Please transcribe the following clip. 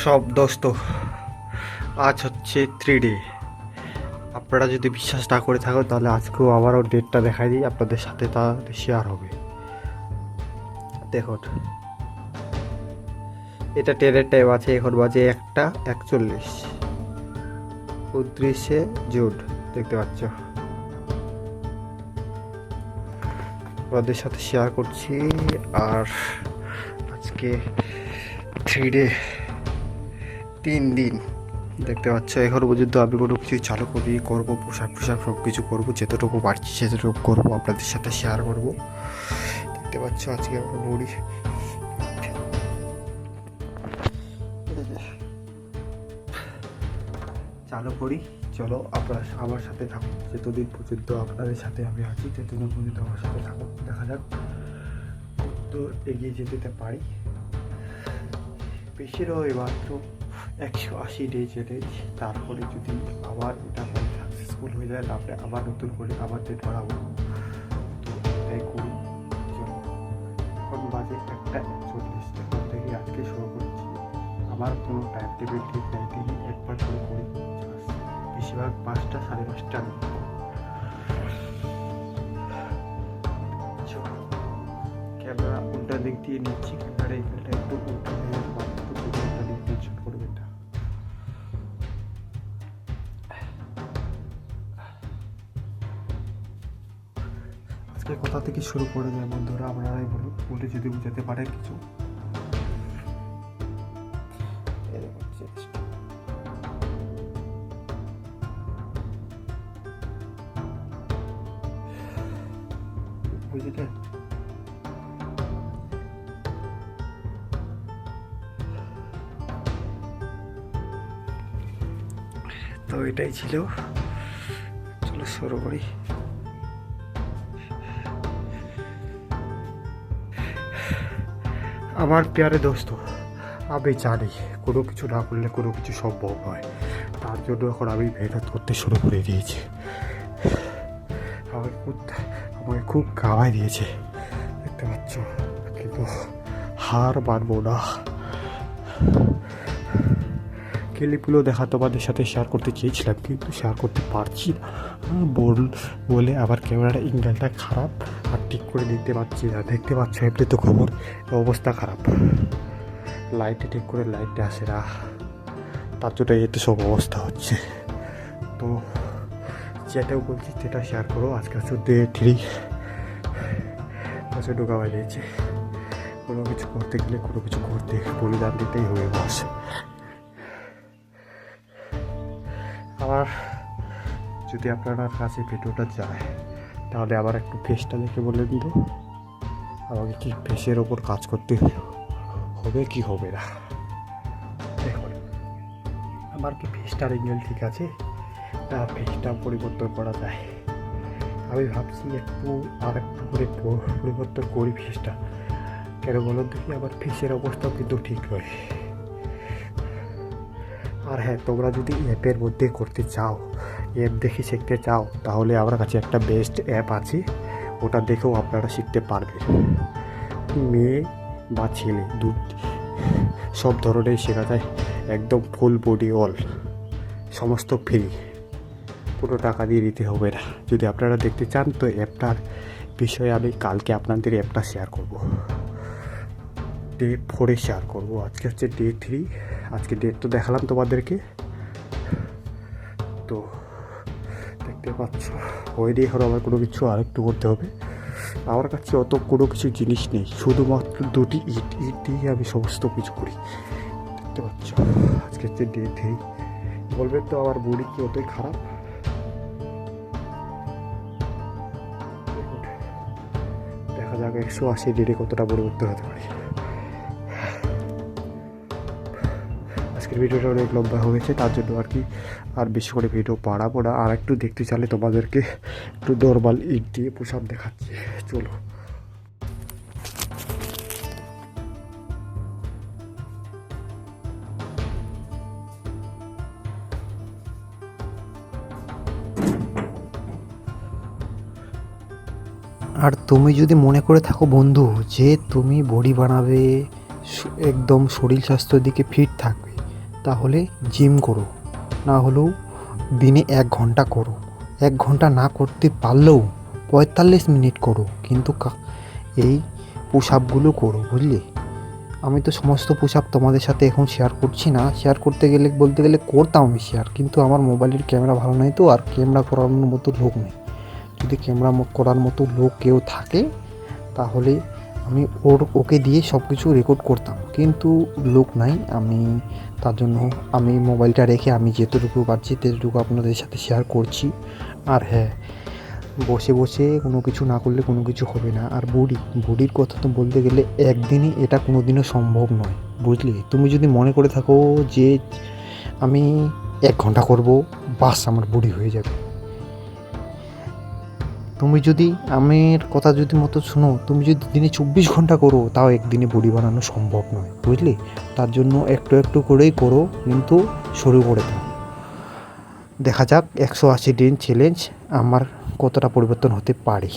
সব দোস্ত, আজ হচ্ছে 3 ডে। আপনারা যদি বিশ্বাস না করে থাকেন তাহলে আজকেও আবারও ডেটটা দেখাই দিই, আপনাদের সাথে তা শেয়ার হবে। দেখুন, এটা ট্রেনের টাইম আছে, এখন বাজে 1টা 41, 29শে জুন। দেখতে পাচ্ছ, আপনাদের সাথে শেয়ার করছি। আর আজকে 3 ডে, 3 দিন। দেখতে পাচ্ছ, এখন পর্যন্ত আমি কোনো কিছু চালু করবো, পোশাক সব কিছু করবো, যেতটুকু পারছি সেতটুকু করবো, আপনাদের সাথে শেয়ার করবো। দেখতে পাচ্ছ, আজকে আমরা বড়ি চালু করি। চলো, আপনারা আমার সাথে থাকুন, যতদিন পর্যন্ত আপনাদের সাথে আমি আছি ততদিন পর্যন্ত আমার সাথে থাকুন। দেখা যাক তো এগিয়ে যেতে পারি। বেশি নয়, মাত্র 180 ডে চ্যালেঞ্জ। তারপরে যদি আবার এটা সাকসেসফুল হয়ে যায় তারপরে আবার নতুন করে আবার ডেট বাড়াবো। তো এটাই করি। এখন বাজে 1টা 41, এখন থেকে আজকে শুরু করছি। আমার কোনো টাইম টেবিল ঠিক নেই, দিনই একবার শুরু করি, বেশিরভাগ 5টা 5:30 ক্যামেরা উল্টা দিক দিয়ে নিচ্ছি, ক্যামেরা এখানটা একটু উল্টো হয়ে উল্টা দিক টেনশন করবে এটা। আজকে কোথা থেকে শুরু করে যায় বন্ধুরা, আপনারাই বলুন, বলে যদি বুঝাতে পারেন কিছু। বুঝলেন? তো এটাই ছিল, চলো শুরু করি। আমার প্যারে দোস্ত, আমি জানি কোনো কিছু না করলে কোনো কিছু সম্ভব হয়। তার জন্য এখন আমি মেহনত করতে শুরু করে দিয়েছি। আমাকে খুব কামাই দিয়েছে, দেখতে পাচ্ছ, কিন্তু হার মানবো না। ক্লিপগুলো দেখা তোমাদের সাথে শেয়ার করতে চেয়েছিলাম, কিন্তু শেয়ার করতে পারছি না বলে আবার ক্যামেরাটা অ্যাঙ্গেলটা খারাপ আর ঠিক করে দিতে পারছি না। দেখতে পাচ্ছ, এমনি তো খবর অবস্থা খারাপ, লাইটে ঠিক করে লাইটে আসে না, তার জন্য এতে সব অবস্থা হচ্ছে। তো যেটাও বলছি সেটা শেয়ার করো। আজকে হচ্ছে Day 3, প্রচণ্ড কামাই দিয়েছে। কোনো কিছু করতে গেলে কোনো কিছু করতে বলিদান দিতেই হবে বাস। আবার যদি আপনার কাছে ভিডিওটা যায় তাহলে আবার একটু ফেসটা দেখে বললেন তো আমাকে কি ফেসের ওপর কাজ করতে হবে কি হবে না। দেখুন, আমার কি ফেসটার অ্যাঙ্গেল ঠিক আছে, তা ফেসটা পরিবর্তন করা যায়। আমি ভাবছি একটু করে পরিবর্তন করি ফেসটা। কেন বলুন দেখি, আমার ফেসের অবস্থাও কিন্তু ঠিক নয়। আর হ্যাঁ, তোমরা যদি অ্যাপের মধ্যে করতে চাও, অ্যাপ দেখে শিখতে চাও, তাহলে আমার কাছে একটা বেস্ট অ্যাপ আছে, ওটা দেখেও আপনারা শিখতে পারবেন। মেয়ে বা ছেলে সব ধরনের শেখা যায়, একদম ফুল বডি অল, সমস্ত ফ্রি, কোনো টাকা দিয়ে দিতে হবে না। যদি আপনারা দেখতে চান তো অ্যাপটার বিষয়ে আমি কালকে আপনাদের অ্যাপটা শেয়ার করব, Day 4 শেয়ার করব। আজকে হচ্ছে Day 3, আজকে ডেট তো দেখালাম তোমাদেরকে। তো দেখতে পাচ্ছ, ওই দিয়ে এখন আমার কোনো কিছু আরেকটু করতে হবে। আমার কাছে অত কোনো কিছু জিনিস নেই, শুধুমাত্র 2টি ইট দিয়ে আমি সমস্ত কিছু করি। দেখতে পাচ্ছ, আজকে হচ্ছে Day 3। বলবেন তো আমার বডি কি অতই খারাপ? দেখা যাক 180 ডিগ্রি কতটা পরিবর্তন হতে পারে। আজকের ভিডিওটা অনেক লম্বা হয়েছে, তার জন্য আর কি আর বেশি করে ভিডিও বাড়াবো না। আর একটু দেখতে চাইলে তোমাদেরকে একটু নর্মাল ইট দিয়ে পুশ আপ দেখাচ্ছি, চলো। আর তুমি যদি মনে করে থাকো বন্ধু যে তুমি বডি বানাবে, একদম শরীর স্বাস্থ্যের দিকে ফিট থাকবে, তাহলে জিম করো, না হলেও দিনে 1 ঘন্টা করো। 1 ঘন্টা না করতে পারলেও 45 মিনিট করো, কিন্তু এই পুশ আপগুলো করো, বুঝলে? আমি তো সমস্ত পুশ আপ তোমাদের সাথে এখন শেয়ার করছি না। শেয়ার করতে গেলে বলতে গেলে করতাম আমি শেয়ার, কিন্তু আমার মোবাইলের ক্যামেরা ভালো নয় তো, আর ক্যামেরা করানোর মতো লোক নেই। যদি ক্যামেরা করার মতো লোক কেউ থাকে তাহলে আমি ওকে দিয়ে সব কিছু রেকর্ড করতাম, কিন্তু লোক নাই। তার জন্য আমি মোবাইলটা রেখে আমি যেতটুকু পারছি ততটুকু আপনাদের সাথে শেয়ার করছি। আর হ্যাঁ, বসে বসে কোনো কিছু না করলে কোনো কিছু হবে না। আর বডির কথা তো বলতে গেলে একদিনই এটা কোনো দিনও সম্ভব নয়, বুঝলি? তুমি যদি মনে করে থাকো যে আমি 1 ঘন্টা করব, বাস আমার বডি হয়ে যাবে। তুমি যদি আমার কথা যদি মতো শোনো, তুমি যদি দিনে 24 ঘন্টা করো, তাও একদিনে বডি বানানো সম্ভব নয়, বুঝলি? তার জন্য একটু একটু করেই করো, কিন্তু শুরু করে দাও। দেখা যাক 180 দিন চ্যালেঞ্জ আমার কতটা পরিবর্তন হতে পারে।